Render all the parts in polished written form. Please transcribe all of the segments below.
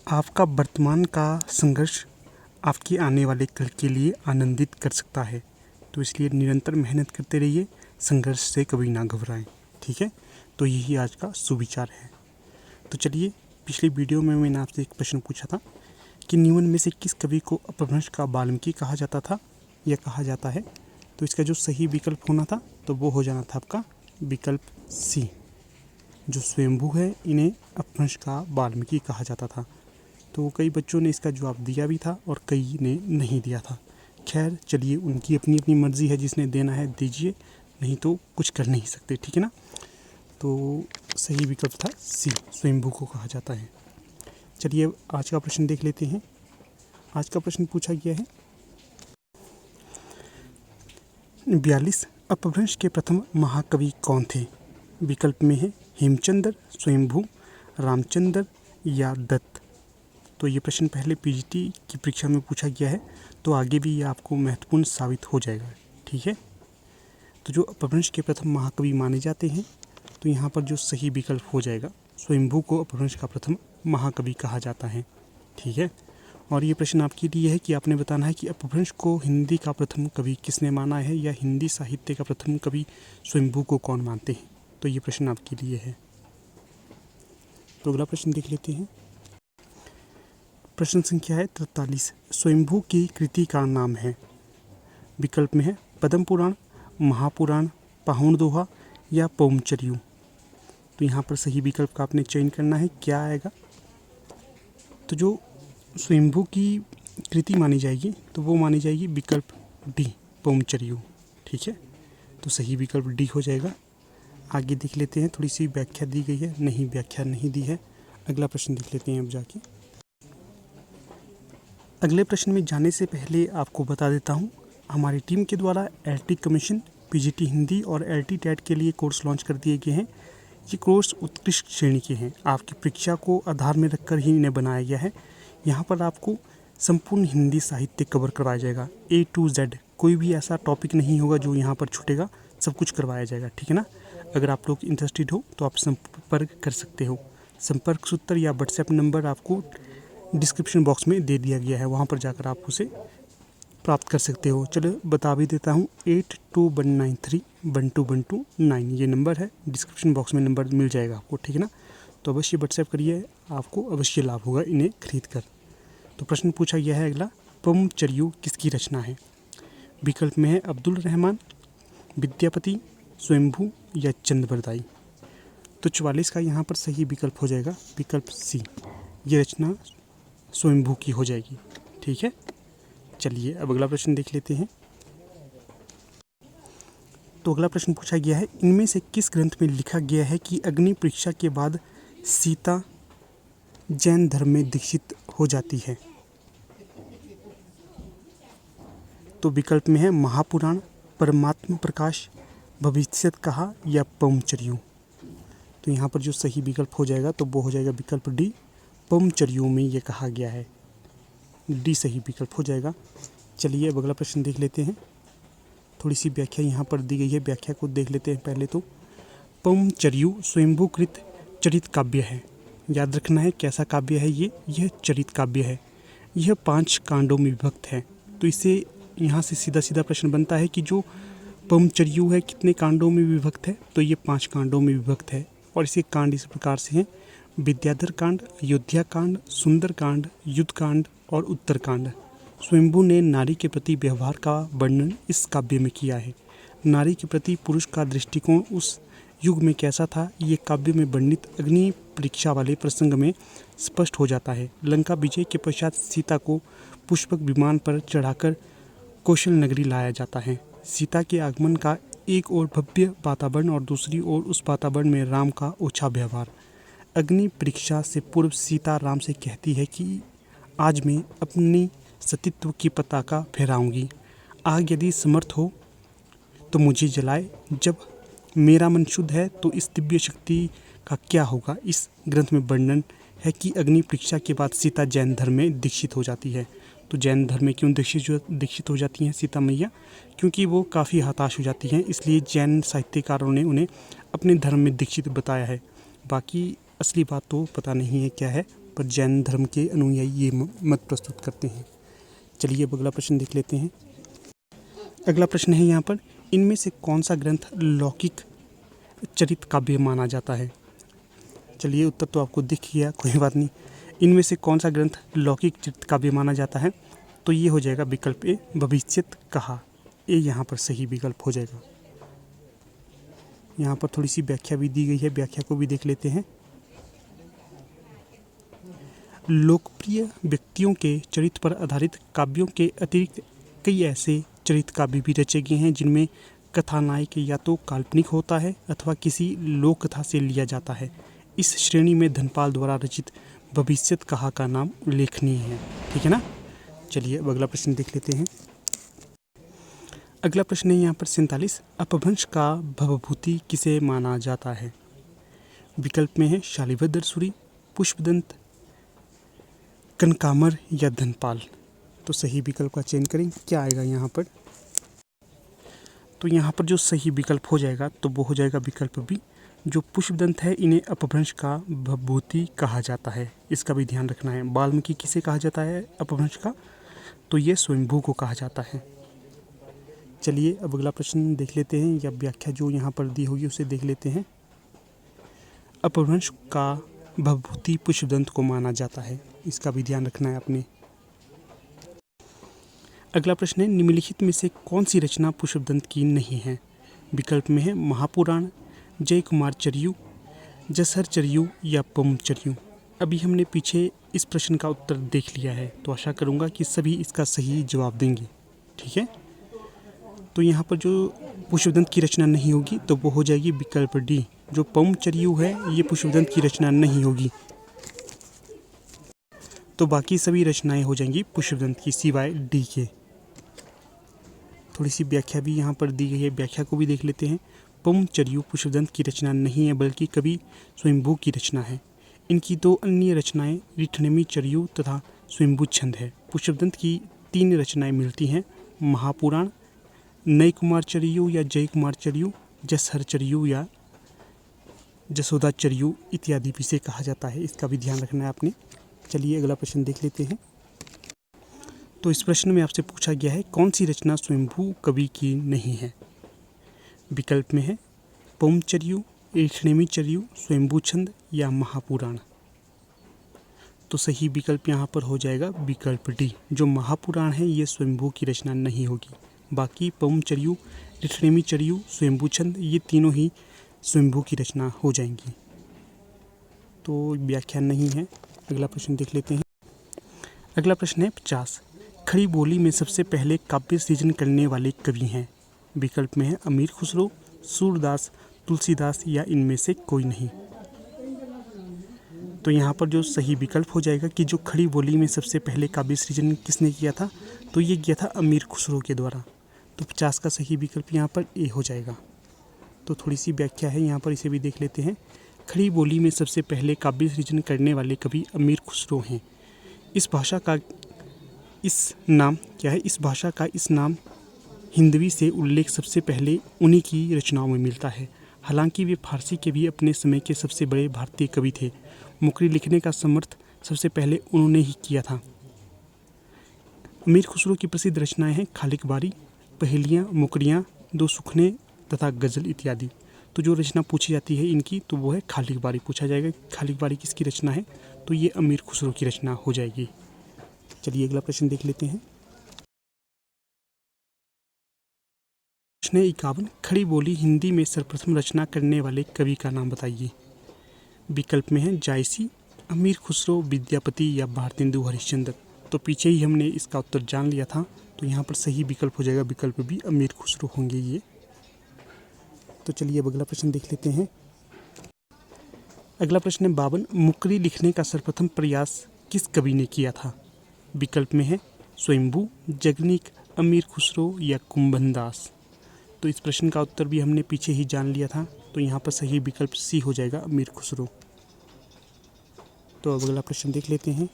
आपका वर्तमान का संघर्ष आपके आने वाले कल के लिए आनंदित कर सकता है, तो इसलिए निरंतर मेहनत करते रहिए, संघर्ष से कभी ना घबराएं। ठीक है, तो यही आज का सुविचार है। तो चलिए, पिछली वीडियो में मैंने आपसे एक प्रश्न पूछा था कि निम्न में से किस कवि को अपभ्रंश का वाल्मीकि कहा जाता था या कहा जाता है। तो इसका जो सही विकल्प होना था तो वो हो जाना था आपका विकल्प सी। जो स्वयंभू है इन्हें अपभ्रंश का वाल्मीकि कहा जाता था। तो कई बच्चों ने इसका जवाब दिया भी था और कई ने नहीं दिया था। खैर चलिए, उनकी अपनी अपनी मर्ज़ी है, जिसने देना है दीजिए, नहीं तो कुछ कर नहीं सकते। ठीक है ना। तो सही विकल्प था सी, स्वयंभू को कहा जाता है। चलिए आज का प्रश्न देख लेते हैं। आज का प्रश्न पूछा गया है 42 अपभ्रंश के प्रथम महाकवि कौन थे। विकल्प में है हेमचंद्र, स्वयंभू, रामचंद्र या दत्त। तो ये प्रश्न पहले पीजीटी की परीक्षा में पूछा गया है, तो आगे भी ये आपको महत्वपूर्ण साबित हो जाएगा। ठीक है, तो जो अपभ्रंश के प्रथम महाकवि माने जाते हैं, तो यहाँ पर जो सही विकल्प हो जाएगा, स्वयंभू को अपभ्रंश का प्रथम महाकवि कहा जाता है। ठीक है, और ये प्रश्न आपके लिए है कि आपने बताना है कि अपभ्रंश को हिंदी का प्रथम कवि किसने माना है, या हिंदी साहित्य का प्रथम कवि स्वयंभू को कौन मानते हैं। तो ये प्रश्न आपके लिए है। तो अगला प्रश्न देख लेते हैं। प्रश्न संख्या है 43। स्वयंभू की कृति का नाम है। विकल्प में है पद्म पुराण, महापुराण, पाहुण दोहा या पौमचर्यू। तो यहाँ पर सही विकल्प का आपने चयन करना है, क्या आएगा। तो जो स्वयंभू की कृति मानी जाएगी तो वो मानी जाएगी विकल्प डी, पौमचर्यू। ठीक है, तो सही विकल्प डी हो जाएगा। आगे देख लेते हैं, थोड़ी सी व्याख्या दी गई है, नहीं व्याख्या नहीं दी है। अगला प्रश्न देख लेते हैं अब जाके। अगले प्रश्न में जाने से पहले आपको बता देता हूँ, हमारी टीम के द्वारा एलटी कमीशन, पीजीटी हिंदी और एलटी टेट के लिए कोर्स लॉन्च कर दिए गए हैं। ये कोर्स उत्कृष्ट श्रेणी के हैं, आपकी परीक्षा को आधार में रखकर ही इन्हें बनाया गया है। यहाँ पर आपको संपूर्ण हिंदी साहित्य कवर करवाया जाएगा, A to Z। कोई भी ऐसा टॉपिक नहीं होगा जो यहाँ पर छूटेगा, सब कुछ करवाया जाएगा। ठीक है ना। अगर आप लोग इंटरेस्टेड हो तो आप संपर्क कर सकते हो। संपर्क सूत्र या व्हाट्सएप नंबर आपको डिस्क्रिप्शन बॉक्स में दे दिया गया है, वहाँ पर जाकर आप उसे प्राप्त कर सकते हो। चलो बता भी देता हूँ, 8219312129 ये नंबर है। डिस्क्रिप्शन बॉक्स में नंबर मिल जाएगा आपको। ठीक है ना, तो अवश्य व्हाट्सएप करिए, आपको अवश्य लाभ होगा इन्हें खरीद कर। तो प्रश्न पूछा गया है अगला, पौमचर्यू किसकी रचना है। विकल्प में है अब्दुल रहमान, विद्यापति, स्वयंभू या चंद्रबरदाई। तो 44 का यहाँ पर सही विकल्प हो जाएगा विकल्प सी, ये रचना स्वयंभू की हो जाएगी। ठीक है, चलिए अब अगला प्रश्न देख लेते हैं। तो अगला प्रश्न पूछा गया है, इनमें से किस ग्रंथ में लिखा गया है कि अग्नि परीक्षा के बाद सीता जैन धर्म में दीक्षित हो जाती है। तो विकल्प में है महापुराण, परमात्म प्रकाश, भविष्यत कहा या पौमचर्यू। तो यहाँ पर जो सही विकल्प हो जाएगा तो वो हो जाएगा विकल्प डी, पौमचर्यू में ये कहा गया है। डी सही विकल्प हो जाएगा। चलिए अब अगला प्रश्न देख लेते हैं। थोड़ी सी व्याख्या यहाँ पर दी गई है, व्याख्या को देख लेते हैं पहले। तो पौमचर्यू स्वयंभूकृत चरित काव्य है। याद रखना है कैसा काव्य है यह चरित काव्य है। यह 5 कांडों में विभक्त है। तो इसे यहाँ से सीधा सीधा प्रश्न बनता है कि जो पौमचर्यू है कितने कांडों में विभक्त है। तो ये 5 कांडों में विभक्त है, और इसके कांड इस प्रकार से हैं: विद्याधर कांड, अयोध्या कांड, सुंदर कांड, युद्ध कांड और उत्तर कांड। स्वयंभू ने नारी के प्रति व्यवहार का वर्णन इस काव्य में किया है। नारी के प्रति पुरुष का दृष्टिकोण उस युग में कैसा था, ये काव्य में वर्णित अग्नि परीक्षा वाले प्रसंग में स्पष्ट हो जाता है। लंका विजय के पश्चात सीता को पुष्पक विमान पर चढ़ाकर कौशल नगरी लाया जाता है। सीता के आगमन का एक ओर भव्य वातावरण और दूसरी ओर उस वातावरण में राम का ओछा व्यवहार। अग्नि परीक्षा से पूर्व सीता राम से कहती है कि आज मैं अपनी सतीत्व की पताका फहराऊंगी। आग यदि समर्थ हो तो मुझे जलाए। जब मेरा मन शुद्ध है तो इस दिव्य शक्ति का क्या होगा। इस ग्रंथ में वर्णन है कि अग्नि परीक्षा के बाद सीता जैन धर्म में दीक्षित हो जाती है। तो जैन धर्म में क्यों दीक्षित हो जाती हैं सीता मैया, क्योंकि वो काफ़ी हताश हो जाती हैं, इसलिए जैन साहित्यकारों ने उन्हें अपने धर्म में दीक्षित बताया है। बाकी असली बात तो पता नहीं है क्या है, पर जैन धर्म के अनुयायी ये मत प्रस्तुत करते हैं। चलिए अब अगला प्रश्न देख लेते हैं। अगला प्रश्न है यहाँ पर, इनमें से कौन सा ग्रंथ लौकिक चरित काव्य माना जाता है? चलिए उत्तर तो आपको दिख गया, कोई बात नहीं। इनमें से कौन सा ग्रंथ लौकिक चरित काव्य माना जाता है? तो ये हो जाएगा विकल्प ए, भविष्यत कहा। ये यहाँ पर सही विकल्प हो जाएगा। यहाँ पर थोड़ी सी व्याख्या भी दी गई है, व्याख्या को भी देख लेते हैं। लोकप्रिय व्यक्तियों के चरित्र पर आधारित काव्यों के अतिरिक्त कई ऐसे चरित्र काव्य भी रचे गए हैं जिनमें कथानायक या तो काल्पनिक होता है अथवा किसी लोक कथा से लिया जाता है। इस श्रेणी में धनपाल द्वारा रचित भविष्यत कहा का नाम उल्लेखनीय है। ठीक है ना। चलिए अब अगला प्रश्न देख लेते हैं। अगला प्रश्न है यहाँ पर 47, अपभ्रंश का भवभूति किसे माना जाता है? विकल्प में है शालिभद्र सूरी, पुष्पदंत, कनकामर या धनपाल। तो सही विकल्प का चयन करें, क्या आएगा यहाँ पर? तो यहाँ पर जो सही विकल्प हो जाएगा तो वो हो जाएगा विकल्प बी, जो पुष्पदंत है इन्हें अपभ्रंश का भवभूति कहा जाता है। इसका भी ध्यान रखना है। वाल्मीकि किसे कहा जाता है अपभ्रंश का? तो ये स्वयंभू को कहा जाता है। चलिए अब अगला प्रश्न देख लेते हैं, या व्याख्या जो यहाँ पर दी होगी उसे देख लेते हैं। अपभ्रंश का भवभूति पुष्पदंत को माना जाता है, इसका भी ध्यान रखना है आपने। अगला प्रश्न है, निम्नलिखित में से कौन सी रचना पुष्पदंत की नहीं है? विकल्प में है महापुराण, जय कुमार चरियू, जसहर चरियू या पवनचरियू। अभी हमने पीछे इस प्रश्न का उत्तर देख लिया है, तो आशा करूँगा कि सभी इसका सही जवाब देंगे। ठीक है। तो यहाँ पर जो पुष्पदंत की रचना नहीं होगी तो वो हो जाएगी विकल्प डी, जो पवनचरियू है ये पुष्पदंत की रचना नहीं होगी। तो बाकी सभी रचनाएं हो जाएंगी पुष्पदंत की सिवाय डी के। थोड़ी सी व्याख्या भी यहाँ पर दी गई है, व्याख्या को भी देख लेते हैं। पवनचरियू पुष्पदंत की रचना नहीं है बल्कि कवि स्वयंभू की रचना है। इनकी दो अन्य रचनाएं रिठनेमी चरियू तथा स्वयंभू छंद है। पुष्पदंत की 3 रचनाएं मिलती हैं, महापुराण, नय कुमार चरियू या जय कुमार चरियू, जसहर चरियू या जसोदा चरियू इत्यादि भी से कहा जाता है। इसका भी ध्यान रखना है आपने। चलिए अगला प्रश्न देख लेते हैं। तो इस प्रश्न में आपसे पूछा गया है, कौन सी रचना स्वयंभू कवि की नहीं है? विकल्प में है पवनचरियू, रिठनेमी चरियू, स्वयंभू छंद या महापुराण। तो सही विकल्प यहाँ पर हो जाएगा विकल्प डी, जो महापुराण है ये स्वयंभू की रचना नहीं होगी। बाकी पवनचरियू, रिठनेमी चरियू, स्वयंभू छंद ये तीनों ही स्वयंभू की रचना हो जाएंगी। तो व्याख्या नहीं है। अगला प्रश्न देख लेते हैं। अगला प्रश्न है 50, खड़ी बोली में सबसे पहले काव्य सृजन करने वाले कवि हैं? विकल्प में है अमीर खुसरो, सूरदास, तुलसीदास या इनमें से कोई नहीं। तो यहाँ पर जो सही विकल्प हो जाएगा कि जो खड़ी बोली में सबसे पहले काव्य सृजन किसने किया था, तो ये किया था अमीर खुसरो के द्वारा। तो 50 का सही विकल्प यहाँ पर ए हो जाएगा। तो थोड़ी सी व्याख्या है यहाँ पर, इसे भी देख लेते हैं। खड़ी बोली में सबसे पहले काव्य सृजन करने वाले कवि अमीर खुसरो हैं। इस भाषा का इस नाम हिंदवी से उल्लेख सबसे पहले उन्हीं की रचनाओं में मिलता है। हालांकि वे फारसी के भी अपने समय के सबसे बड़े भारतीय कवि थे। मुकरी लिखने का समर्थ सबसे पहले उन्होंने ही किया था। अमीर खुसरो की प्रसिद्ध रचनाएं हैं खालिक बारी, पहेलियाँ, मुकरियाँ, दो सुखने तथा गज़ल इत्यादि। तो जो रचना पूछी जाती है इनकी तो वो है खालिक बारी। पूछा जाएगा खालिक बारी किसकी रचना है, तो ये अमीर खुसरो की रचना हो जाएगी। चलिए अगला प्रश्न देख लेते हैं। प्रश्न 51, खड़ी बोली हिंदी में सर्वप्रथम रचना करने वाले कवि का नाम बताइए। विकल्प में है जायसी, अमीर खुसरो, विद्यापति या भारतेंदु हरिश्चंद्र। तो पीछे ही हमने इसका उत्तर जान लिया था, तो यहाँ पर सही विकल्प हो जाएगा विकल्प भी, अमीर खुसरो होंगे ये। तो चलिए अब अगला प्रश्न देख लेते हैं। अगला प्रश्न है 52, मुकरी लिखने का सर्वप्रथम प्रयास किस कवि ने किया था? विकल्प में है स्वयंभू, जगनीक, अमीर खुसरो या कुंभनदास। तो इस प्रश्न का उत्तर भी हमने पीछे ही जान लिया था, तो यहाँ पर सही विकल्प सी हो जाएगा, अमीर खुसरो। तो अब अगला प्रश्न देख लेते हैं।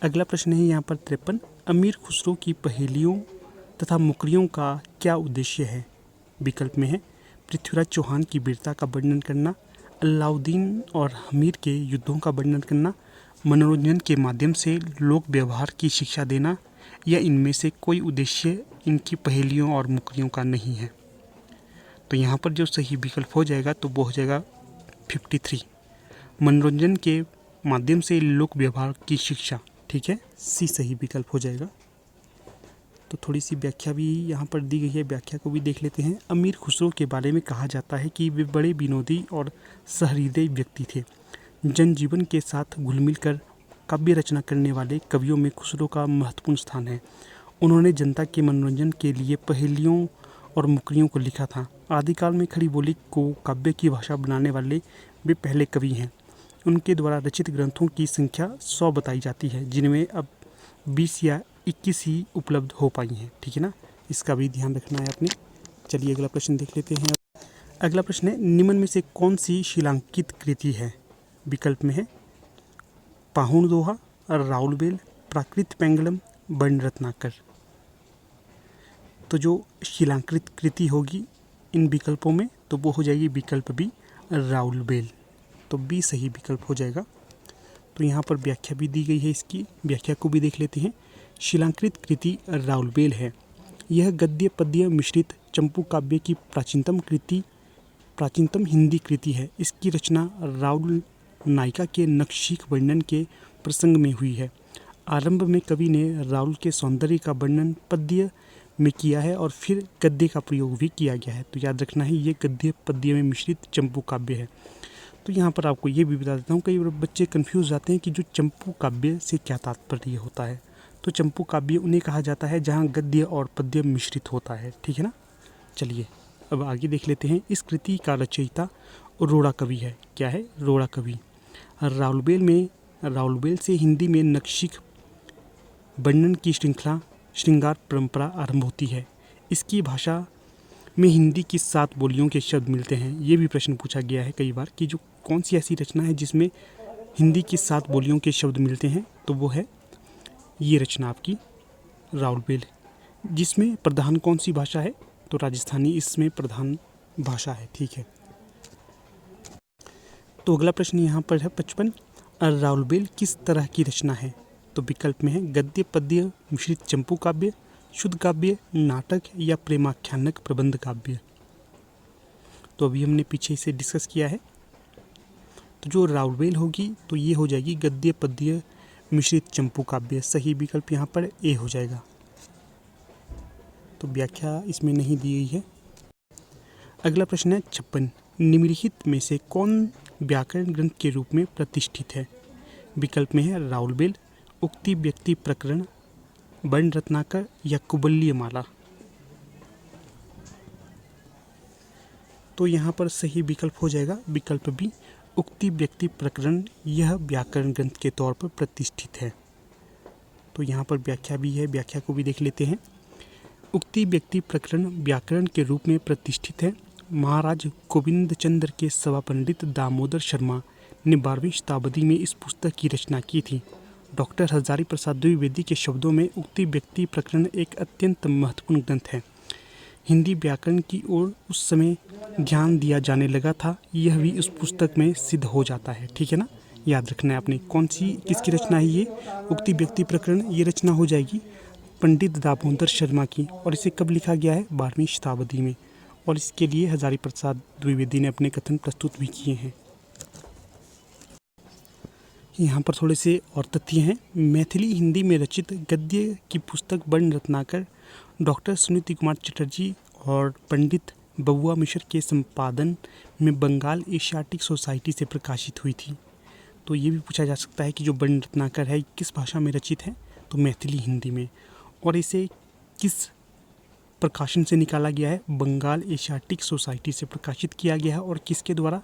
अगला प्रश्न है यहाँ पर 53, अमीर खुसरो की पहेलियों तथा मुकरियों का क्या उद्देश्य है? विकल्प में है पृथ्वीराज चौहान की वीरता का वर्णन करना, अलाउद्दीन और हमीर के युद्धों का वर्णन करना, मनोरंजन के माध्यम से लोक व्यवहार की शिक्षा देना, या इनमें से कोई उद्देश्य इनकी पहेलियों और मुकरियों का नहीं है। तो यहाँ पर जो सही विकल्प हो जाएगा तो वो हो जाएगा 53, मनोरंजन के माध्यम से लोक व्यवहार की शिक्षा। ठीक है, सी सही विकल्प हो जाएगा। तो थोड़ी सी व्याख्या भी यहाँ पर दी गई है, व्याख्या को भी देख लेते हैं। अमीर खुसरो के बारे में कहा जाता है कि वे बड़े विनोदी और सहृदय व्यक्ति थे। जनजीवन के साथ घुल मिल कर काव्य रचना करने वाले कवियों में खुसरो का महत्वपूर्ण स्थान है। उन्होंने जनता के मनोरंजन के लिए पहेलियों और मुकरियों को लिखा था। आदिकाल में खड़ी बोली को काव्य की भाषा बनाने वाले वे पहले कवि हैं। उनके द्वारा रचित ग्रंथों की संख्या 100 बताई जाती है, जिनमें अब 20 या 21 ही उपलब्ध हो पाई हैं। ठीक है ना, इसका भी ध्यान रखना है आपने। चलिए अगला प्रश्न देख लेते हैं। अगला प्रश्न है, निम्न में से कौन सी शिलांकित कृति है? विकल्प में है पाहुण दोहा, राउलबेल, प्राकृत पेंगलम, बन रत्नाकर। तो जो शिलांकृत कृति होगी इन विकल्पों में तो वो हो जाएगी विकल्प बी, राउलबेल। तो बी सही विकल्प हो जाएगा। तो यहाँ पर व्याख्या भी दी गई है, इसकी व्याख्या को भी देख लेते हैं। शिलांकृत कृति राउलबेल है। यह गद्य पद्य मिश्रित चंपू काव्य की प्राचीनतम हिंदी कृति है। इसकी रचना राउल नायिका के नक्शीक वर्णन के प्रसंग में हुई है। आरंभ में कवि ने राउल के सौंदर्य का वर्णन पद्य में किया है और फिर गद्य का प्रयोग भी किया गया है। तो याद रखना है, ये गद्य पद्य में मिश्रित चंपू काव्य है। तो यहाँ पर आपको ये भी बता देता हूँ, कई बच्चे कंफ्यूज जाते हैं कि जो चंपू काव्य से क्या तात्पर्य होता है। तो चंपू काव्य उन्हें कहा जाता है जहाँ गद्य और पद्य मिश्रित होता है। ठीक है ना। चलिए अब आगे देख लेते हैं। इस कृति का रचयिता रोड़ा कवि है। क्या है? रोड़ा कवि। राउलबेल से हिंदी में नक्शीक वर्णन की श्रृंगार परंपरा आरंभ होती है। इसकी भाषा में हिंदी की 7 बोलियों के शब्द मिलते हैं। ये भी प्रश्न पूछा गया है कई बार कि जो कौन सी ऐसी रचना है जिसमें हिंदी की 7 बोलियों के शब्द मिलते हैं, तो वो है ये रचना आपकी राउलबेल। जिसमें प्रधान कौन सी भाषा है? तो राजस्थानी इसमें प्रधान भाषा है। ठीक है। तो अगला प्रश्न यहाँ पर है 55, राउलबेल किस तरह की रचना है? तो विकल्प में है गद्य पद्य मिश्रित चंपू काव्य, शुद्ध काव्य, नाटक, या प्रेमाख्यानक प्रबंध काव्य। तो अभी हमने पीछे इसे डिस्कस किया है। तो जो राउलबेल होगी तो ये हो जाएगी गद्य पद्य मिश्रित चंपू काव्य। सही विकल्प यहाँ पर ए हो जाएगा। तो व्याख्या इसमें नहीं दी गई है। अगला प्रश्न है 56, निम्नलिखित में से कौन व्याकरण ग्रंथ के रूप में प्रतिष्ठित है? विकल्प में है राउलबेल, उक्ति व्यक्ति प्रकरण, बन रत्नाकर, या कुबल्य माला। तो यहाँ पर सही विकल्प हो जाएगा विकल्प बी, उक्ति व्यक्ति प्रकरण। यह व्याकरण ग्रंथ के तौर पर प्रतिष्ठित है। तो यहाँ पर व्याख्या भी है, व्याख्या को भी देख लेते हैं। उक्ति व्यक्ति प्रकरण व्याकरण के रूप में प्रतिष्ठित है। महाराज गोविंद चंद्र के सभा पंडित दामोदर शर्मा ने 12वीं शताब्दी में इस पुस्तक की रचना की थी। डॉक्टर हजारी प्रसाद द्विवेदी के शब्दों में उक्ति व्यक्ति प्रकरण एक अत्यंत महत्वपूर्ण ग्रंथ है। हिंदी व्याकरण की ओर उस समय ध्यान दिया जाने लगा था, यह भी उस पुस्तक में सिद्ध हो जाता है। ठीक है ना, याद रखना है आपने। कौन सी किसकी रचना है ये? उक्ति व्यक्ति प्रकरण। ये रचना हो जाएगी पंडित दामोदर शर्मा की, और इसे कब लिखा गया है? 12वीं शताब्दी में। और इसके लिए हजारी प्रसाद द्विवेदी ने अपने कथन प्रस्तुत भी किए हैं। यहाँ पर थोड़े से और तथ्य हैं। मैथिली हिंदी में रचित गद्य की पुस्तक बन रत्नाकर डॉक्टर सुनीति कुमार चटर्जी और पंडित बबुआ मिश्र के संपादन में बंगाल एशियाटिक सोसाइटी से प्रकाशित हुई थी। तो ये भी पूछा जा सकता है कि जो बन रत्नाकर है किस भाषा में रचित है? तो मैथिली हिंदी में। और इसे किस प्रकाशन से निकाला गया है? बंगाल एशियाटिक सोसाइटी से प्रकाशित किया गया है। और किसके द्वारा?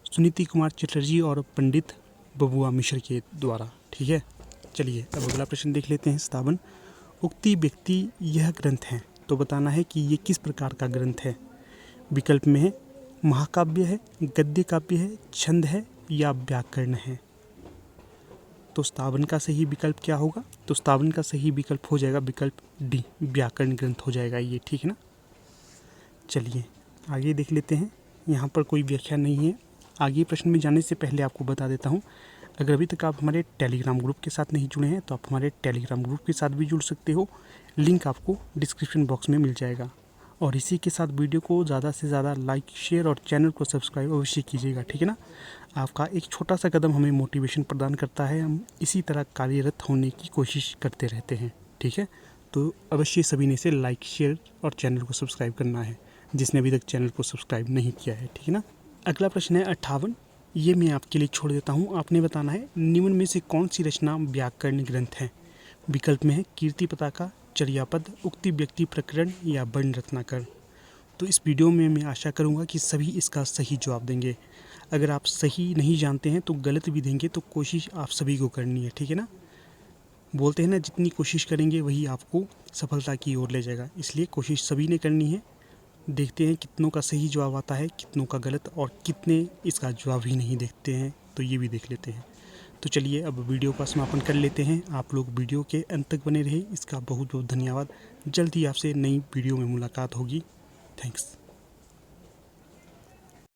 सुनीति कुमार चटर्जी और पंडित बबुआ मिश्र के द्वारा। ठीक है। चलिए अब अगला प्रश्न देख लेते हैं। 57, उक्ति व्यक्ति यह ग्रंथ है, तो बताना है कि ये किस प्रकार का ग्रंथ है। विकल्प में है महाकाव्य है, गद्य काव्य है, छंद है, या व्याकरण है। तो 57 का सही विकल्प क्या होगा? तो 57 का सही विकल्प हो जाएगा विकल्प डी, व्याकरण ग्रंथ हो जाएगा ये। ठीक है ना। चलिए आगे देख लेते हैं। यहाँ पर कोई व्याख्या नहीं है, आगे प्रश्न में जाने से पहले आपको बता देता हूँ, अगर अभी तक आप हमारे टेलीग्राम ग्रुप के साथ नहीं जुड़े हैं तो आप हमारे टेलीग्राम ग्रुप के साथ भी जुड़ सकते हो। लिंक आपको डिस्क्रिप्शन बॉक्स में मिल जाएगा। और इसी के साथ वीडियो को ज़्यादा से ज़्यादा लाइक, शेयर और चैनल को सब्सक्राइब अवश्य कीजिएगा, ठीक है ना। आपका एक छोटा सा कदम हमें मोटिवेशन प्रदान करता है, हम इसी तरह कार्यरत होने की कोशिश करते रहते हैं, ठीक है। तो अवश्य सभी ने इसे लाइक, शेयर और चैनल को सब्सक्राइब करना है, जिसने अभी तक चैनल को सब्सक्राइब नहीं किया है, ठीक है ना। अगला प्रश्न है 58, ये मैं आपके लिए छोड़ देता हूँ। आपने बताना है निम्न में से कौन सी रचना व्याकरण ग्रंथ है। विकल्प में है कीर्ति पताका, चर्यापद, उक्ति व्यक्ति प्रकरण या वर्ण रत्नाकर। तो इस वीडियो में मैं आशा करूँगा कि सभी इसका सही जवाब देंगे। अगर आप सही नहीं जानते हैं तो गलत भी देंगे, तो कोशिश आप सभी को करनी है, ठीक है ना। बोलते हैं ना, जितनी कोशिश करेंगे वही आपको सफलता की ओर ले जाएगा, इसलिए कोशिश सभी ने करनी है। देखते हैं कितनों का सही जवाब आता है, कितनों का गलत, और कितने इसका जवाब ही नहीं देखते हैं, तो ये भी देख लेते हैं। तो चलिए अब वीडियो का समापन कर लेते हैं। आप लोग वीडियो के अंत तक बने रहे, इसका बहुत बहुत धन्यवाद। जल्द ही आपसे नई वीडियो में मुलाकात होगी। थैंक्स।